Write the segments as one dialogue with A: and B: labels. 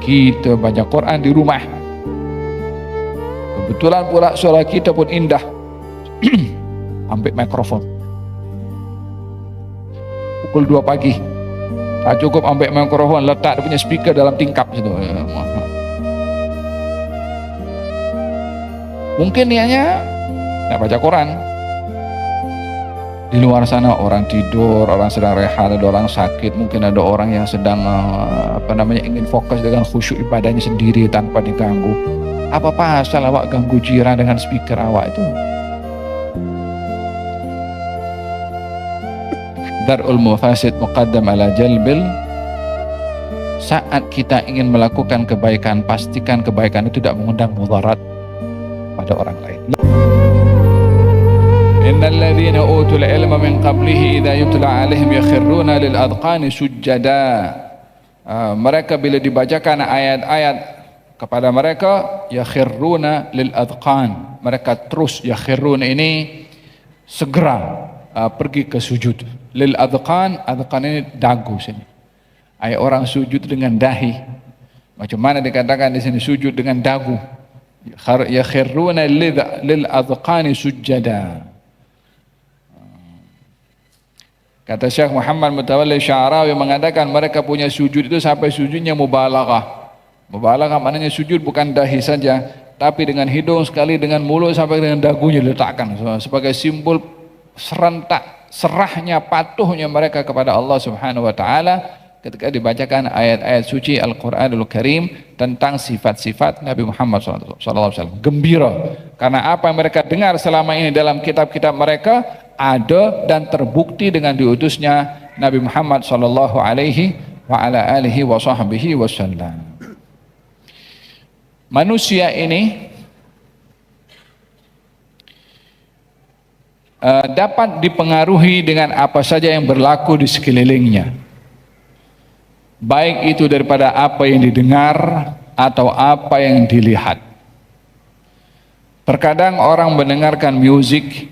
A: kita baca Quran di rumah. Kebetulan pula suara kita pun indah. Ambil mikrofon. Pukul 2 pagi. Tak cukup ambil mikrofon, letak dia punya speaker dalam tingkap situ. Mungkin niatnya nak baca Quran. Di luar sana orang tidur, orang sedang rehat, ada orang sakit, mungkin ada orang yang sedang ingin fokus dengan khusyuk ibadahnya sendiri tanpa diganggu. Apa pasal awak ganggu jiran dengan speaker awak itu? Darul mufasid muqaddam ala jalbil. Saat kita ingin melakukan kebaikan, pastikan kebaikan itu tidak mengundang mudarat pada orang lain. Innal ladzina utul ilma min qablihi idza yutla alaihim yakhruna lil adqani sujada. Mereka bila dibacakan ayat-ayat kepada mereka, yakhruna lil adqan, mereka terus yakhruna ini segera pergi ke sujud. Lil adqan, adqan ini dagu sini. Ayat orang sujud dengan dahi. Macam mana dikatakan di sini sujud dengan dagu? Yakhruna lil adqani sujada. Kata Syekh Muhammad Mutawalli Sya'rawi mengatakan mereka punya sujud itu sampai sujudnya mubalaghah. Mubalaghah maknanya sujud bukan dahi saja, tapi dengan hidung sekali, dengan mulut sampai dengan dagunya diletakkan sebagai simbol serentak serahnya, patuhnya mereka kepada Allah Subhanahu wa taala ketika dibacakan ayat-ayat suci Al-Qur'anul Karim tentang sifat-sifat Nabi Muhammad SAW. Gembira karena apa yang mereka dengar selama ini dalam kitab-kitab mereka ada dan terbukti dengan diutusnya Nabi Muhammad sallallahu alaihi wa ala alihi wa sahbihi wasallam. Manusia ini dapat dipengaruhi dengan apa saja yang berlaku di sekelilingnya, baik itu daripada apa yang didengar atau apa yang dilihat. Terkadang orang mendengarkan musik,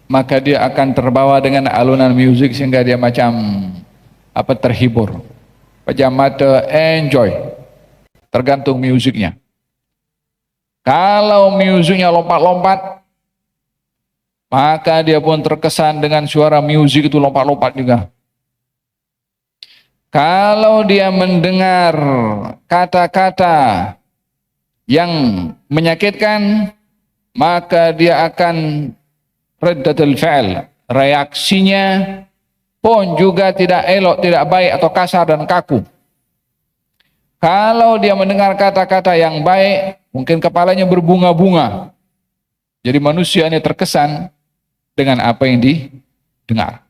A: maka dia akan terbawa dengan alunan musik sehingga dia macam terhibur, macam mata enjoy, tergantung musiknya. Kalau musiknya lompat-lompat, maka dia pun terkesan dengan suara musik itu lompat-lompat juga. Kalau dia mendengar kata-kata yang menyakitkan, maka dia akan raddatul fi'l, reaksinya pun juga tidak elok, tidak baik atau kasar dan kaku. Kalau dia mendengar kata-kata yang baik, mungkin kepalanya berbunga-bunga. Jadi manusia ini terkesan dengan apa yang didengar.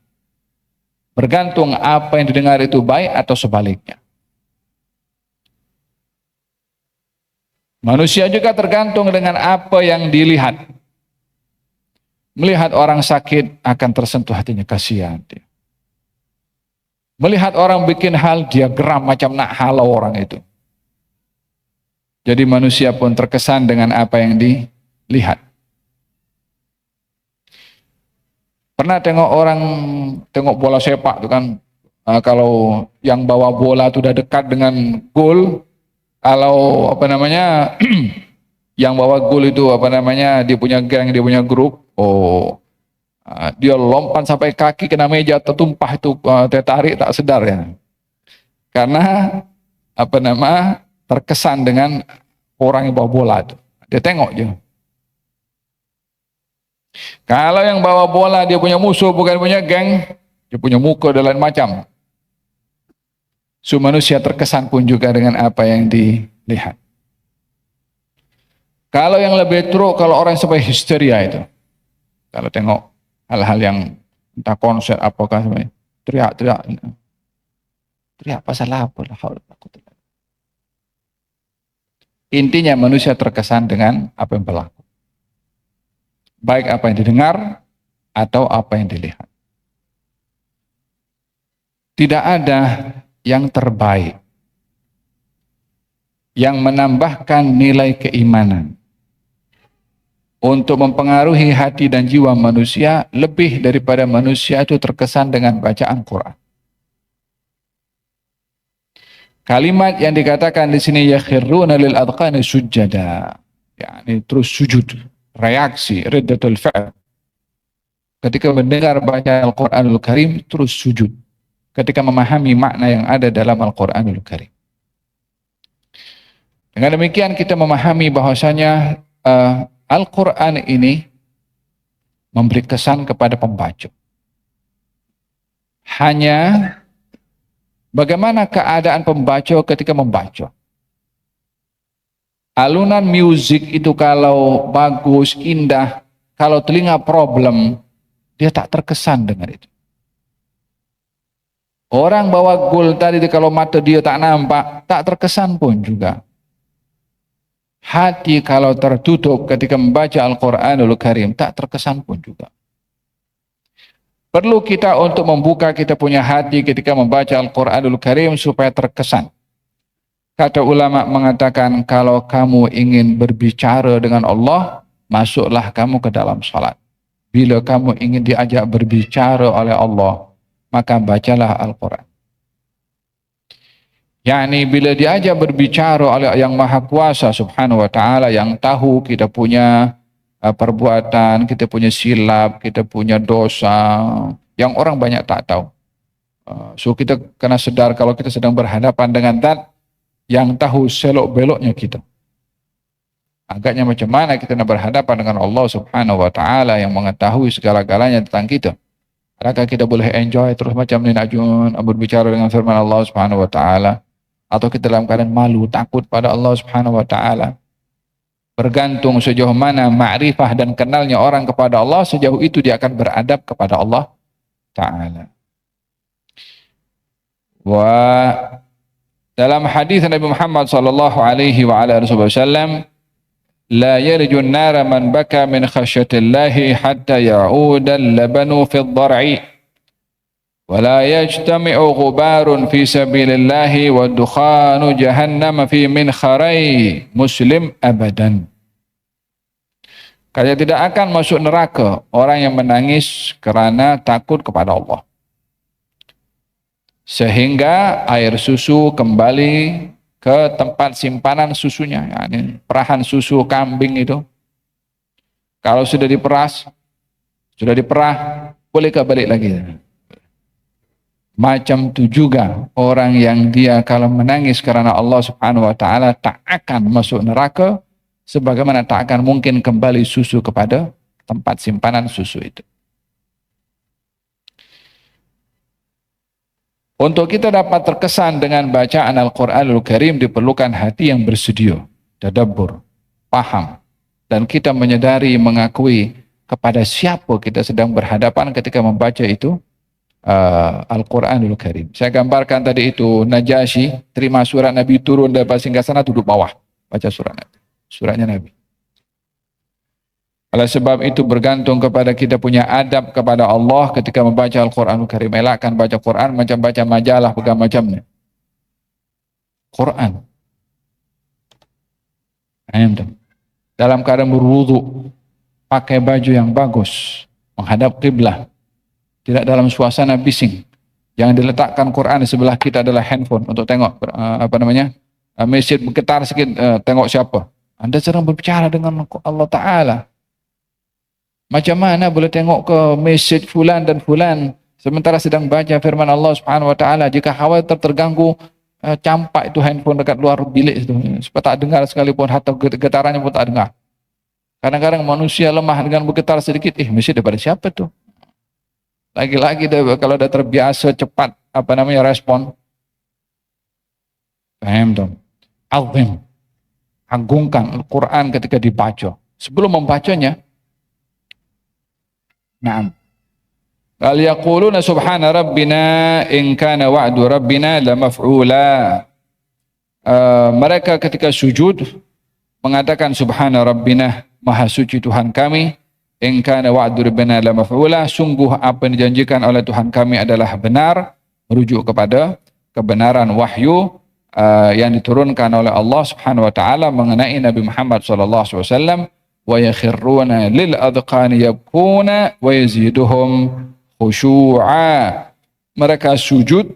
A: Bergantung apa yang didengar itu baik atau sebaliknya. Manusia juga tergantung dengan apa yang dilihat. Melihat orang sakit akan tersentuh hatinya, kasihan dia. Melihat orang bikin hal, dia geram macam nak halau orang itu. Jadi manusia pun terkesan dengan apa yang dilihat. Pernah tengok orang tengok bola sepak itu kan, kalau yang bawa bola itu udah dekat dengan gol, kalau yang bawa gol itu dia punya geng, dia punya grup, dia lompat sampai kaki kena meja, tertumpah itu, tertarik tak sedar ya, karena terkesan dengan orang yang bawa bola itu. Dia tengok je. Kalau yang bawa bola dia punya musuh, bukan punya geng, dia punya muka dan lain macam. So manusia terkesan pun juga dengan apa yang dilihat. Kalau yang lebih teruk, kalau orang sampai histeria itu, kalau tengok hal-hal yang entah konser apakah semuanya, teriak pasal apa lah. Intinya manusia terkesan dengan apa yang berlaku, baik apa yang didengar atau apa yang dilihat. Tidak ada yang terbaik yang menambahkan nilai keimanan untuk mempengaruhi hati dan jiwa manusia lebih daripada manusia itu terkesan dengan bacaan Quran. Kalimat yang dikatakan di sini yakhirruna lil adqani sujada, yakni terus sujud, reaksi riddatul fa'l. Ketika mendengar bacaan Al-Qur'anul Karim terus sujud. Ketika memahami makna yang ada dalam Al-Qur'anul Karim. Dengan demikian kita memahami bahwasanya Al-Qur'an ini memberi kesan kepada pembaca. Hanya bagaimana keadaan pembaca ketika membaca. Alunan musik itu kalau bagus, indah, kalau telinga problem, dia tak terkesan dengan itu. Orang bawa gol tadi kalau mata dia tak nampak, tak terkesan pun juga. Hati kalau tertutup ketika membaca Al-Qur'anul Karim, tak terkesan pun juga. Perlu kita untuk membuka kita punya hati ketika membaca Al-Qur'anul Karim supaya terkesan. Kata ulama mengatakan kalau kamu ingin berbicara dengan Allah, masuklah kamu ke dalam salat. Bila kamu ingin diajak berbicara oleh Allah, maka bacalah Al-Qur'an. Yakni bila diajak berbicara oleh yang Maha Kuasa Subhanahu wa Ta'ala, yang tahu kita punya perbuatan, kita punya silap, kita punya dosa yang orang banyak tak tahu. So kita kena sedar kalau kita sedang berhadapan dengan Zat yang tahu selok-beloknya kita. Agaknya macam mana kita nak berhadapan dengan Allah Subhanahu wa Ta'ala yang mengetahui segala-galanya tentang kita. Adakah kita boleh enjoy terus macam ni nak berbicara dengan firman Allah Subhanahu wa Ta'ala, atau kita dalam keadaan malu, takut pada Allah Subhanahu wa Ta'ala? Bergantung sejauh mana ma'rifah dan kenalnya orang kepada Allah, sejauh itu dia akan beradab kepada Allah Ta'ala. Dalam hadis Nabi Muhammad sallallahu alaihi wa ala wasallam, la yarjun nara man baka min khasyatillahi hatta ya'uda al-labanu fi ad-dar'i wa la yajtami'u ghubarun fi sabilillahi wa dukhanu jahannam fi minkharai Muslim abadan. Kaya tidak akan masuk neraka orang yang menangis kerana takut kepada Allah, sehingga air susu kembali ke tempat simpanan susunya, yakni perahan susu kambing itu. Kalau sudah diperas, sudah diperah, boleh balik lagi. Macam tu juga orang yang dia kalau menangis karena Allah Subhanahu wa Ta'ala tak akan masuk neraka, sebagaimana tak akan mungkin kembali susu kepada tempat simpanan susu itu. Untuk kita dapat terkesan dengan bacaan Al-Qur'anul Karim diperlukan hati yang bersedia, tadabbur, paham, dan kita menyadari, mengakui kepada siapa kita sedang berhadapan ketika membaca itu Al-Qur'anul Karim. Saya gambarkan tadi itu Najasyi terima surat Nabi turun dari singgasana, duduk bawah baca suratnya Nabi. Oleh sebab itu bergantung kepada kita punya adab kepada Allah ketika membaca Al-Qur'anul Karim. Elakkan baca Quran macam baca majalah bukan macamnya. Quran. Dalam keadaan berwudu, pakai baju yang bagus, menghadap kiblah, tidak dalam suasana bising. Jangan diletakkan Quran di sebelah kita adalah handphone untuk tengok masjid bergetar sikit, tengok siapa. Anda sedang berbicara dengan Allah Ta'ala. Macam mana boleh tengok ke masjid fulan dan fulan sementara sedang baca firman Allah Subhanahu wa Ta'ala? Jika khawatir terganggu, campak itu handphone dekat luar bilik itu supaya tak dengar sekalipun, atau getarannya pun tak dengar. Kadang-kadang manusia lemah dengan bergetar sedikit, masjid daripada siapa tu? Lagi-lagi kalau dah terbiasa cepat respon. Faham tu? Azim, agungkan Al-Quran ketika dibaca. Sebelum membacanya, na'am. Qal yaquluna subhana rabbina in kana wa'du rabbina la maf'ula. Mereka ketika sujud mengatakan subhana rabbina, maha suci Tuhan kami, in kana wa'du rabbina la maf'ula, sungguh apa yang dijanjikan oleh Tuhan kami adalah benar, merujuk kepada kebenaran wahyu yang diturunkan oleh Allah Subhanahu wa Ta'ala mengenai Nabi Muhammad sallallahu alaihi wasallam. Wa yakhirruna lil adqani yabkuna wa yaziduhum khushu'a. Mereka sujud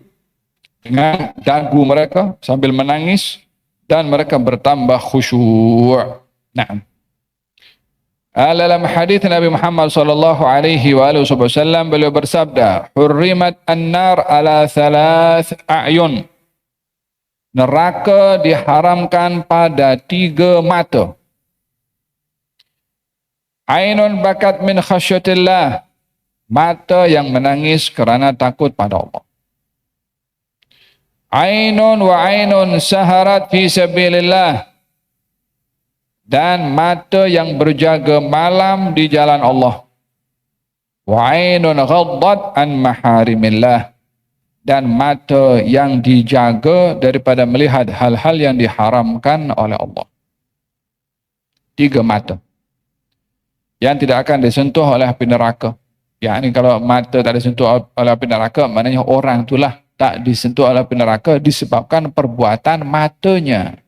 A: dengan dagu mereka sambil menangis dan mereka bertambah khusyuk. Naam. Dalam hadis Nabi Muhammad sallallahu alaihi wasallam beliau bersabda, "Hurrimat an-nar ala thalath a'yun." Neraka diharamkan pada 3 mata. Ainun bakat min khasyatillah, mata yang menangis kerana takut pada Allah. Ainun saharat fi sabilillah, dan mata yang berjaga malam di jalan Allah. Wa ainun ghaddat an maharimillah, dan mata yang dijaga daripada melihat hal-hal yang diharamkan oleh Allah. 3 mata yang tidak akan disentuh oleh api neraka. Yani kalau mata tak disentuh oleh api neraka, maknanya orang itulah tak disentuh oleh api neraka disebabkan perbuatan matanya.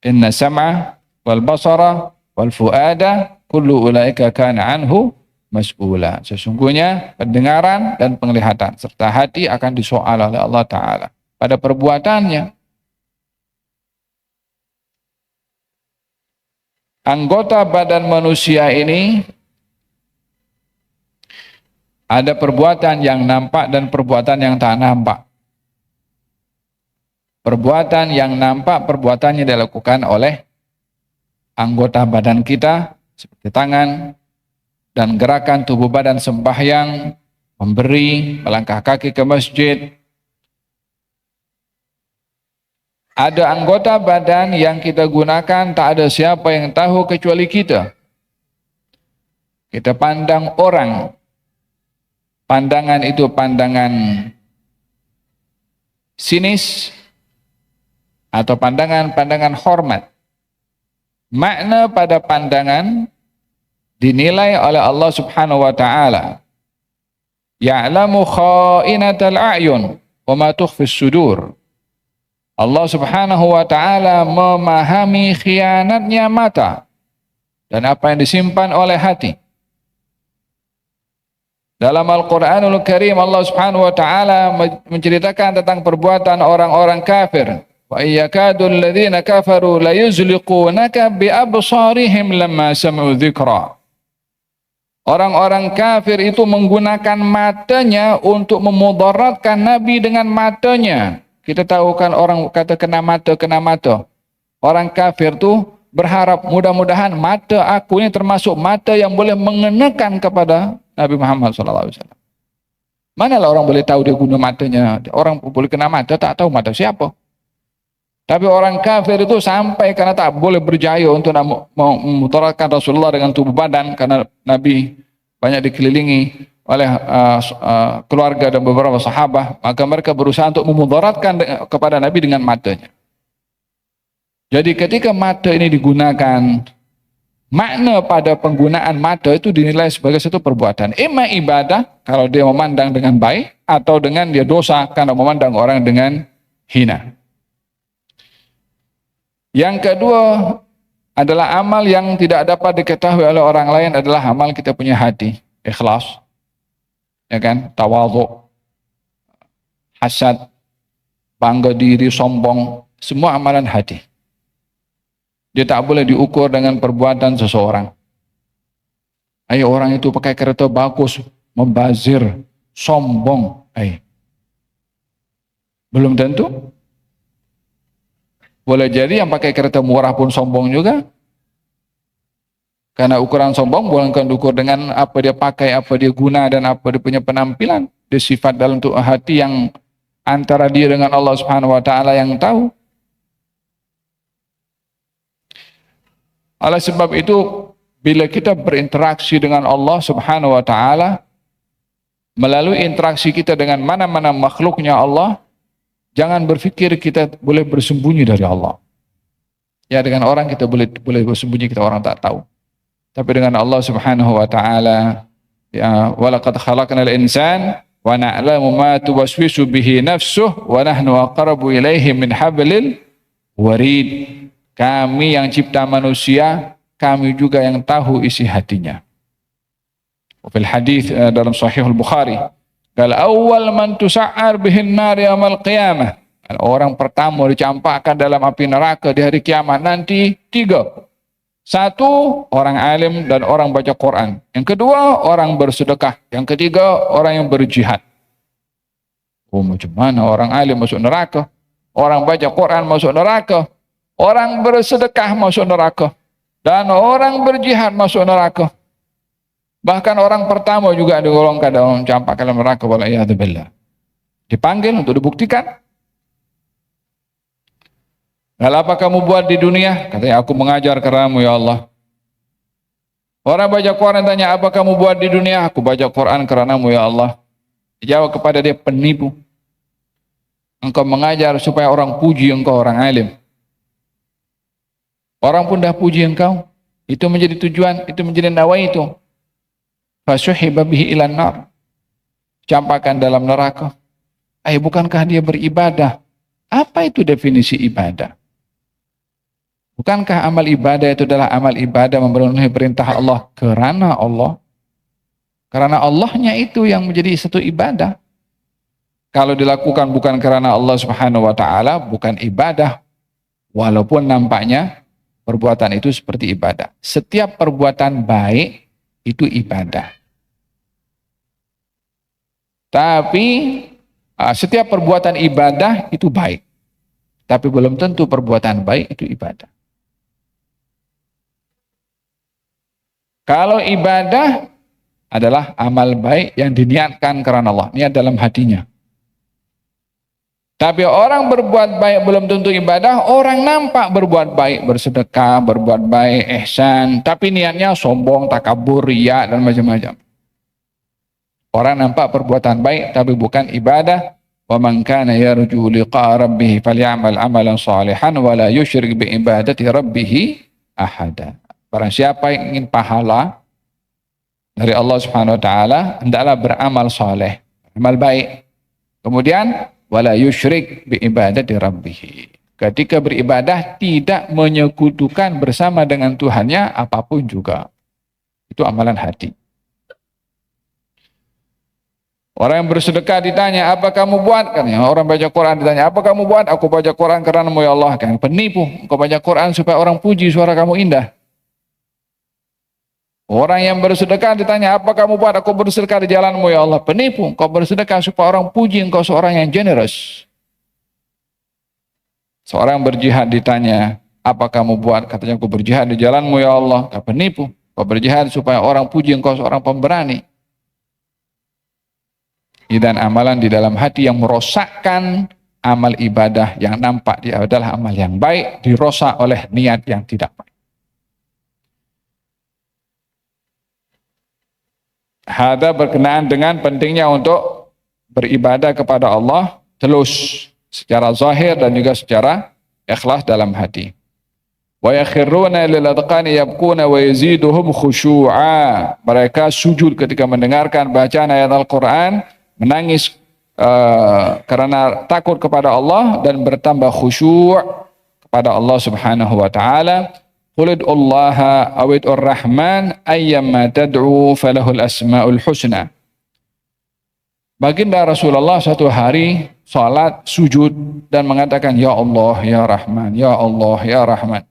A: Inna sam'a wal basara wal fuada kullu ulaika kana anhu mas'ula. Sesungguhnya pendengaran dan penglihatan serta hati akan disoal oleh Allah Ta'ala pada perbuatannya. Anggota badan manusia ini ada perbuatan yang nampak dan perbuatan yang tak nampak. Perbuatan yang nampak, perbuatannya dilakukan oleh anggota badan kita seperti tangan dan gerakan tubuh badan sembahyang, memberi, melangkah kaki ke masjid. Ada anggota badan yang kita gunakan tak ada siapa yang tahu kecuali kita. Kita pandang orang. Pandangan itu pandangan sinis atau pandangan hormat. Makna pada pandangan dinilai oleh Allah Subhanahu wa taala. Ya'lamu kha'inatal a'yun wa ma tukhfis sudur. Allah Subhanahu wa taala memahami khianatnya mata dan apa yang disimpan oleh hati. Dalam Al-Qur'anul Karim Allah Subhanahu wa taala menceritakan tentang perbuatan orang-orang kafir. Wa yakadul ladzina kafaru la yuzliqunaka bi absarihim lamma sami'u dzikra. Orang-orang kafir itu menggunakan matanya untuk memudaratkan Nabi dengan matanya. Kita tahu kan orang kata kena mata. Orang kafir tu berharap mudah-mudahan mata aku ini termasuk mata yang boleh mengenakan kepada Nabi Muhammad sallallahu alaihi wasallam. Manalah orang boleh tahu dia guna matanya? Orang boleh kena mata tak tahu mata siapa. Tapi orang kafir itu sampai karena tak boleh berjaya untuk memudaratkan Rasulullah dengan tubuh badan karena Nabi banyak dikelilingi oleh keluarga dan beberapa sahabat, maka mereka berusaha untuk memudaratkan kepada Nabi dengan matanya. Jadi ketika mata ini digunakan, makna pada penggunaan mata itu dinilai sebagai satu perbuatan. Ima ibadah kalau dia memandang dengan baik, atau dengan dia dosa karena memandang orang dengan hina. Yang kedua adalah amal yang tidak dapat diketahui oleh orang lain adalah amal kita punya hati, ikhlas, ya kan, tawadhu, hasad, bangga diri, sombong, semua amalan hati. Dia tak boleh diukur dengan perbuatan seseorang. Ayo orang itu pakai kereta bagus, membazir, sombong, belum tentu. Boleh jadi yang pakai kereta murah pun sombong juga. Karena ukuran sombong bukan diukur dengan apa dia pakai, apa dia guna, dan apa dia punya penampilan. Dia sifat dalam hati yang antara dia dengan Allah Subhanahu wa taala yang tahu. Oleh sebab itu, bila kita berinteraksi dengan Allah Subhanahu wa taala, melalui interaksi kita dengan mana-mana makhluknya Allah, jangan berfikir kita boleh bersembunyi dari Allah. Ya, dengan orang kita boleh bersembunyi, kita orang tak tahu. Tapi dengan Allah Subhanahu wa taala, ya, walaqad khalaqnal insan wa na'lamu ma tuwaswisu bihi nafsuhu wa nahnu aqrabu ilaihi min hablil warid. Kami yang cipta manusia, kami juga yang tahu isi hatinya. Fil hadis dalam Sahih Al-Bukhari, Qala awwal man tusa'ar bihin nar yaumil qiyamah. Orang pertama dicampakkan dalam api neraka di hari kiamat nanti 3. 1, orang alim dan orang baca Quran. Yang kedua, orang bersedekah. Yang ketiga, orang yang berjihad. Oh, macam mana orang alim masuk neraka? Orang baca Quran masuk neraka? Orang bersedekah masuk neraka? Dan orang berjihad masuk neraka? Bahkan orang pertama juga digolongkan dalam campakkan dalam neraka. Wala'iyadzubillah. Dipanggil untuk dibuktikan. Lalu apa kamu buat di dunia? Katanya, aku mengajar keramu ya Allah. Orang baca Quran tanya, apa kamu buat di dunia? Aku baca Quran keranamu ya Allah. Dijawab kepada dia, penipu. Engkau mengajar supaya orang puji engkau, orang alim. Orang pun dah puji engkau. Itu menjadi tujuan, itu menjadi nawaitu. Fasuhiba bihi ilan nar. Campakkan dalam neraka. Bukankah dia beribadah? Apa itu definisi ibadah? Bukankah amal ibadah itu adalah amal ibadah memenuhi perintah Allah kerana Allah? Karena Allahnya itu yang menjadi satu ibadah. Kalau dilakukan bukan karena Allah Subhanahu wa taala, bukan ibadah. Walaupun nampaknya perbuatan itu seperti ibadah. Setiap perbuatan baik itu ibadah. Tapi setiap perbuatan ibadah itu baik. Tapi belum tentu perbuatan baik itu ibadah. Kalau ibadah adalah amal baik yang diniatkan karena Allah, niat dalam hatinya. Tapi orang berbuat baik belum tentu ibadah. Orang nampak berbuat baik, bersedekah, berbuat baik, ihsan, tapi niatnya sombong, takabur, riya dan macam-macam. Orang nampak perbuatan baik tapi bukan ibadah. Wa man kana yarju liqa'a rabbih falyamal 'amalan shalihan wa la yusyrik bi ibadati rabbih ahada. Barang siapa yang ingin pahala dari Allah Subhanahu wa taala, hendaklah beramal saleh, amal baik. Kemudian wala yusyrik bi ibadati rabbih. Ketika beribadah tidak menyekutukan bersama dengan Tuhannya apapun juga. Itu amalan hati. Orang yang bersedekah ditanya, apa kamu buat? Kan orang baca Quran ditanya, apa kamu buat? Aku baca Quran kerana-Mu ya Allah. Kan penipu. Engkau baca Quran supaya orang puji suara kamu indah. Orang yang bersedekah ditanya, apa kamu buat? Aku bersedekah di jalan-Mu ya Allah. Penipu. Engkau bersedekah supaya orang puji engkau seorang yang generous. Seorang berjihad ditanya, apa kamu buat? Katanya, aku berjihad di jalan-Mu ya Allah. Kau penipu. Kau berjihad supaya orang puji engkau seorang pemberani. Dan amalan di dalam hati yang merosakkan amal ibadah yang nampak dia adalah amal yang baik, dirosak oleh niat yang tidak baik. Hada berkenaan dengan pentingnya untuk beribadah kepada Allah terus secara zahir dan juga secara ikhlas dalam hati. Wa yakhruna lil adqani yabkuna wa yaziduhum khusyu'a. Mereka sujud ketika mendengarkan bacaan ayat Al-Qur'an, menangis karena takut kepada Allah dan bertambah khusyuk kepada Allah Subhanahu wa taala. Qul ud'ullaha aw ud'ur rahman ayyamma tad'u falahul asmaul husna. Baginda Rasulullah satu hari salat sujud dan mengatakan, ya Allah ya Rahman, ya Allah ya Rahman.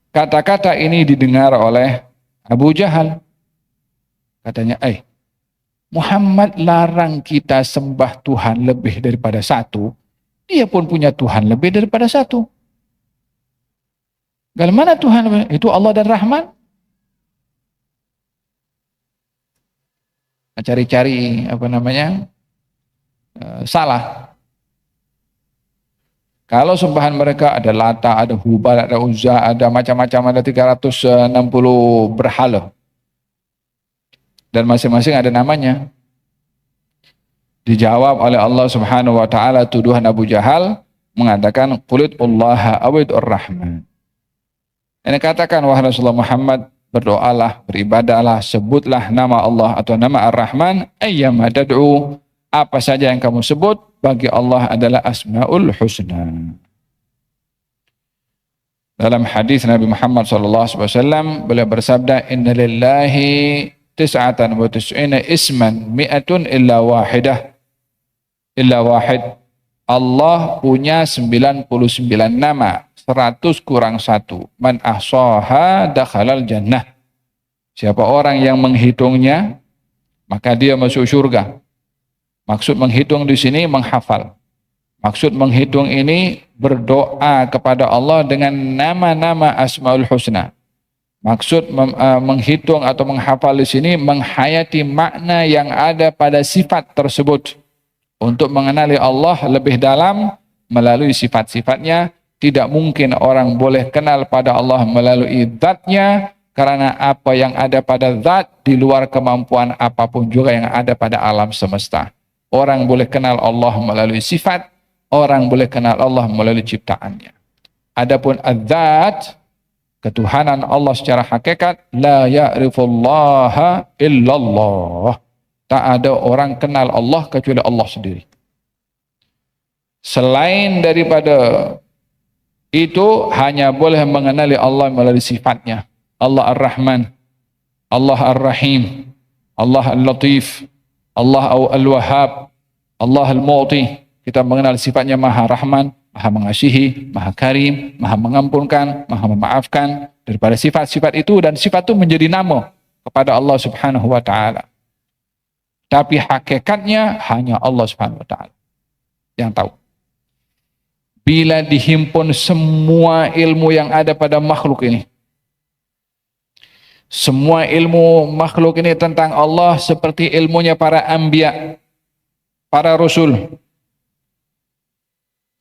A: Kata-kata ini didengar oleh Abu Jahal. Katanya, Muhammad larang kita sembah Tuhan lebih daripada satu. Dia pun punya Tuhan lebih daripada satu. Dari mana Tuhan? Itu Allah dan Rahman. Cari-cari salah. Kalau sembahan mereka ada Lata, ada Hubal, ada Uzza, ada macam-macam, ada 360 berhala. Dan masing-masing ada namanya. Dijawab oleh Allah Subhanahu wa taala tuduhan Abu Jahal, mengatakan qul ud'ullaha aw ud'ur rahman. Ini katakan, wahai Rasulullah Muhammad, berdoalah, beribadahlah, sebutlah nama Allah atau nama Ar-Rahman, ayyama tad'u, apa saja yang kamu sebut bagi Allah adalah asmaul husna. Dalam hadis Nabi Muhammad SAW, beliau bersabda, inna lillahi tis'atan wa tis'ina isman mi'atun illa wahidah illa wahid. Allah punya 99 nama, 100 kurang 1. Man ahsaha dakhalal jannah. Siapa orang yang menghitungnya, maka dia masuk surga. Maksud menghitung di sini menghafal. Maksud menghitung ini berdoa kepada Allah dengan nama-nama Asmaul Husna. Maksud menghitung atau menghafal di sini menghayati makna yang ada pada sifat tersebut. Untuk mengenali Allah lebih dalam melalui sifat-sifatnya. Tidak mungkin orang boleh kenal pada Allah melalui zatnya, karena apa yang ada pada zat di luar kemampuan apapun juga yang ada pada alam semesta. Orang boleh kenal Allah melalui sifat, orang boleh kenal Allah melalui ciptaannya. Adapun az-zat, ketuhanan Allah secara hakikat, la ya'rifullaha illallah. Tak ada orang kenal Allah kecuali Allah sendiri. Selain daripada itu hanya boleh mengenali Allah melalui sifatnya. Allah Ar-Rahman, Allah Ar-Rahim, Allah Al-Latif, Allah Al-Wahhab, Allah Al-Mu'ti. Kita mengenal sifatnya Maha Rahman, Maha mengasihi, Maha Karim, Maha mengampunkan, Maha memaafkan. Daripada sifat-sifat itu, dan sifat itu menjadi nama kepada Allah Subhanahu wa Ta'ala. Tapi hakikatnya hanya Allah Subhanahu wa Ta'ala yang tahu. Bila dihimpun semua ilmu yang ada pada makhluk ini, semua ilmu makhluk ini tentang Allah seperti ilmunya para anbiya, para rasul,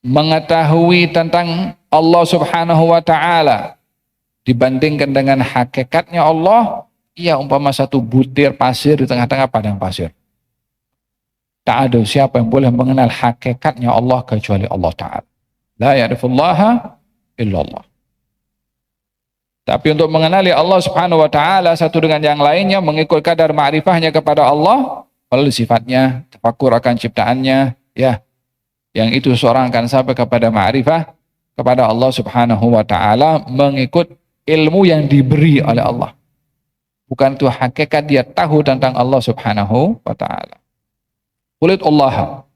A: mengetahui tentang Allah Subhanahu wa Ta'ala dibandingkan dengan hakikatnya Allah, ia umpama satu butir pasir di tengah-tengah padang pasir. Tak ada siapa yang boleh mengenal hakikatnya Allah kecuali Allah Ta'ala. La ya'rifullaha illallah. Tapi untuk mengenali Allah Subhanahu wa Ta'ala satu dengan yang lainnya, mengikut kadar ma'rifahnya kepada Allah melalui sifatnya, tafakur akan ciptaannya, ya, yang itu seorang akan sampai kepada ma'rifah kepada Allah Subhanahu wa Ta'ala mengikut ilmu yang diberi oleh Allah. Bukan itu hakikat dia tahu tentang Allah Subhanahu wa Ta'ala. Qulit Allah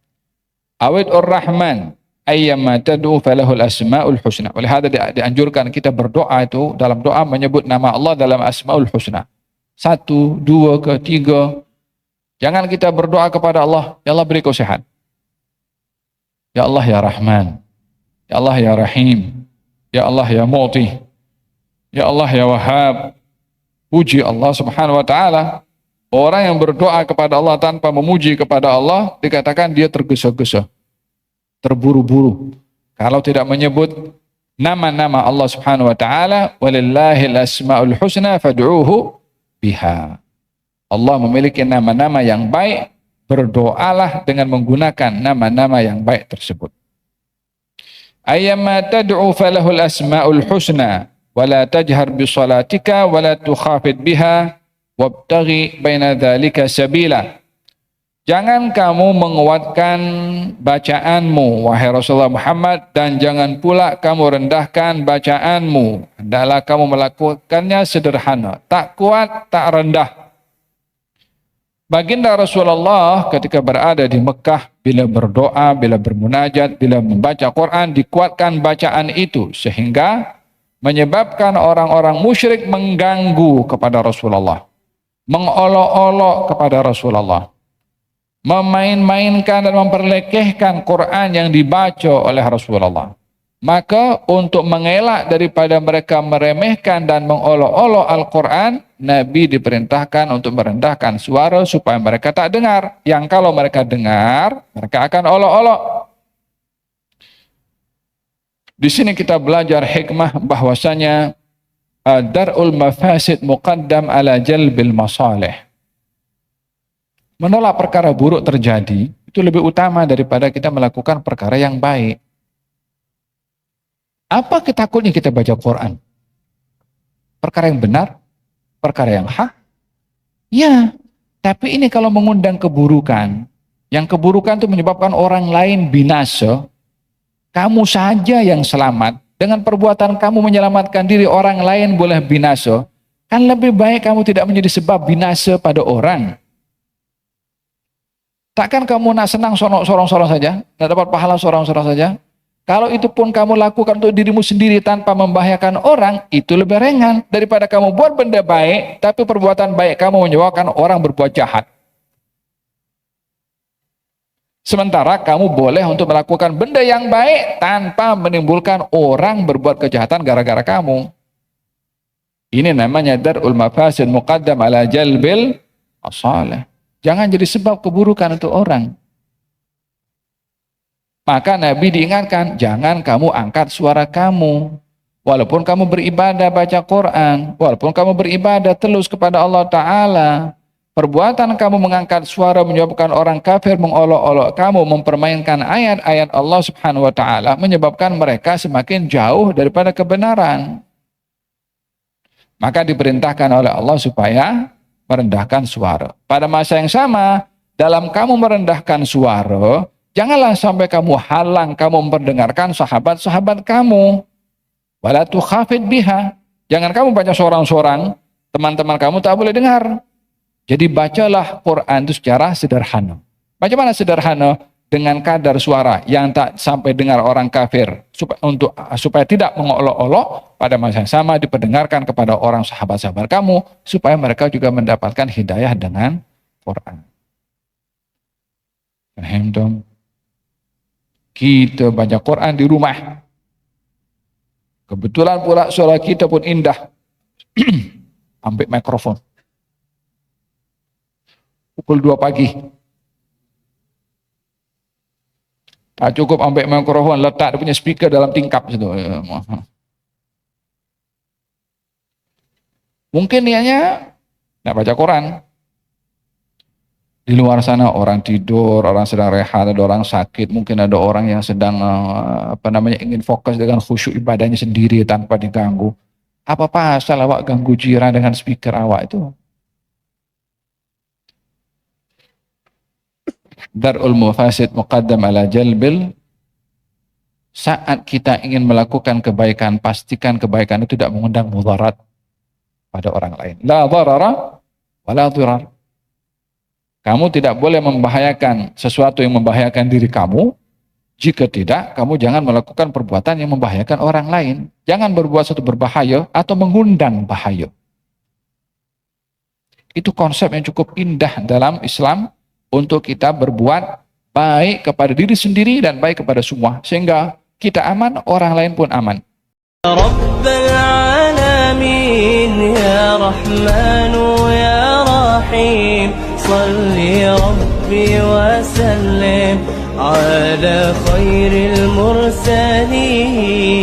A: awid Ar-Rahman ayyamma tad'u falahul asmaul husna. Oleh hada dianjurkan kita berdoa itu dalam doa menyebut nama Allah dalam asmaul husna. 1, 2, 3. Jangan kita berdoa kepada Allah, ya Allah beri kau sehat. Ya Allah ya Rahman. Ya Allah ya Rahim. Ya Allah ya Mu'ti. Ya Allah ya Wahhab. Puji Allah Subhanahu wa Ta'ala. Orang yang berdoa kepada Allah tanpa memuji kepada Allah dikatakan dia tergesa-gesa, terburu-buru. Kalau tidak menyebut nama-nama Allah Subhanahu wa Ta'ala, walillahil asmaul husna fad'uuhu biha. Allah memiliki nama-nama yang baik, berdoalah dengan menggunakan nama-nama yang baik tersebut. Ayyamma tad'u falahul asmaul husna wala tajhar bi salatika wala tukhafid biha wabtaghi baina dzalika sabila. Jangan kamu menguatkan bacaanmu wahai Rasulullah Muhammad, dan jangan pula kamu rendahkan bacaanmu. Hendaklah kamu melakukannya sederhana, tak kuat, tak rendah. Baginda Rasulullah ketika berada di Mekah, bila berdoa, bila bermunajat, bila membaca Quran, dikuatkan bacaan itu sehingga menyebabkan orang-orang musyrik mengganggu kepada Rasulullah, mengolok-olok kepada Rasulullah, memain-mainkan dan memperlekehkan Quran yang dibaca oleh Rasulullah. Maka untuk mengelak daripada mereka meremehkan dan mengolok-olok Al-Quran, Nabi diperintahkan untuk merendahkan suara supaya mereka tak dengar. Yang kalau mereka dengar, mereka akan olok-olok. Di sini kita belajar hikmah bahwasanya dar'ul mafasid muqaddam ala jalbil masalih. Menolak perkara buruk terjadi itu lebih utama daripada kita melakukan perkara yang baik. Apa ketakutnya kita baca Quran? Perkara yang benar? Perkara yang hak? Ya, tapi ini kalau mengundang keburukan, yang keburukan itu menyebabkan orang lain binasa, kamu saja yang selamat, dengan perbuatan kamu menyelamatkan diri orang lain boleh binasa, Kan lebih baik kamu tidak menjadi sebab binasa pada orang. Takkan kamu nak senang sorong-sorong saja, nak dapat pahala sorong-sorong saja. Kalau itu pun kamu lakukan untuk dirimu sendiri tanpa membahayakan orang, itu lebih ringan daripada kamu buat benda baik, tapi perbuatan baik kamu menyebabkan orang berbuat jahat. Sementara kamu boleh untuk melakukan benda yang baik tanpa menimbulkan orang berbuat kejahatan gara-gara kamu. Ini namanya dar'ul mafasid muqaddam ala jalbil masalih. Jangan jadi sebab keburukan untuk orang. Maka Nabi diingatkan, jangan kamu angkat suara kamu. Walaupun kamu beribadah baca Quran, walaupun kamu beribadah telus kepada Allah Ta'ala, perbuatan kamu mengangkat suara menyebabkan orang kafir mengolok-olok kamu, mempermainkan ayat-ayat Allah Subhanahu wa Ta'ala, menyebabkan mereka semakin jauh daripada kebenaran. Maka diperintahkan oleh Allah supaya merendahkan suara. Pada masa yang sama, dalam kamu merendahkan suara, janganlah sampai kamu halang kamu memperdengarkan sahabat-sahabat kamu. Wala tukhafid biha. Jangan kamu baca sorang-sorang, teman-teman kamu tak boleh dengar. Jadi bacalah Quran itu secara sederhana. Bagaimana sederhana? Dengan kadar suara yang tak sampai dengar orang kafir, supaya tidak mengolok-olok. Pada masa yang sama diperdengarkan kepada orang sahabat-sahabat kamu, supaya mereka juga mendapatkan hidayah dengan Quran. Paham dong? Kita baca Quran di rumah. Kebetulan pula suara kita pun indah. Ambil mikrofon. Pukul 2 pagi. Tak cukup ambil mikrofon, letak dia punya speaker dalam tingkap situ. Mungkin niatnya nak baca Quran. Di luar sana orang tidur, orang sedang rehat, ada orang sakit, mungkin ada orang yang sedang ingin fokus dengan khusyuk ibadahnya sendiri tanpa diganggu. Apa pasal awak ganggu jiran dengan speaker awak itu? Dar'ul mufasid muqaddam ala jalbil. Saat kita ingin melakukan kebaikan, pastikan kebaikan itu tidak mengundang mudarat pada orang lain. La dharara wa la dhirar. Kamu tidak boleh membahayakan sesuatu yang membahayakan diri kamu. Jika tidak, kamu jangan melakukan perbuatan yang membahayakan orang lain. Jangan berbuat sesuatu berbahaya atau mengundang bahaya. Itu konsep yang cukup indah dalam Islam, untuk kita berbuat baik kepada diri sendiri dan baik kepada semua, sehingga kita aman, orang lain pun aman. Rabbal alamin ya Rahmanu ya Rahim, salli Rabbi wa sallim ala khairil mursalin.